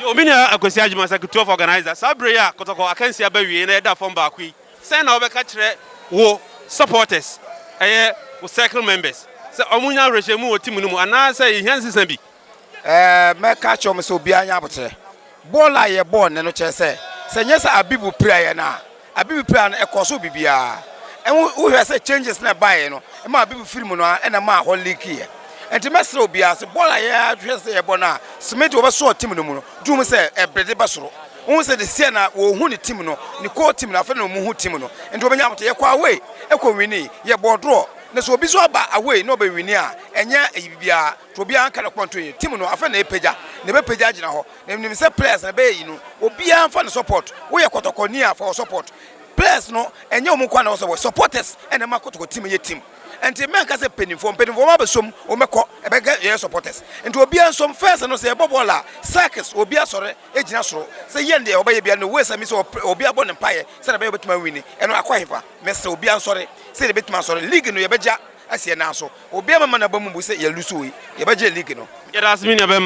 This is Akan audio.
Omina akwesi adwuma secretary of organizer sabre ya kotoko akansi abawie na eda form ba akwi say na obeka kire wo supporters wo circle members say omunya rehemu wo team no mu ana say ihansisan bi me ka cho me so bia nya abotre ball aye ball ne no che say nyesa abibu prayer na abibu prayer na ekoso bibia wo hwe say changes na bae no e ma abibu film no na ma ho leak ye enti mesre obia se ball aye hwe say e bona smith obeso team no mu no dum say e brede basoro won say the see na wo hu ni team no ni core team na fa na mu hu team no enti obenya abotre ye kwa away e ko wini ye ball draw na so obi so aba away no be wini a enya bibia to obi an kana kwanto yi team no afa na epeja na be peja gina ho na nim say players na be yi no obi an fa na support wo ye kotokoni a for support players no enya o mu kwa na supporters ena ma kotoko team ye team enti men ka say penifo ma be som o mekọ e be ye supporters enti obi an som first no say e bobola circus obi asore e gina soro say ye nde obaye bia no we say mi say obi abo ne paye say na be betuma wini eno akwa hefa me say obi an sore say de betuma sore league no ye beja asie na so obi ama na bamu bu say ye lusu yi ye beja league no ya dasmi na be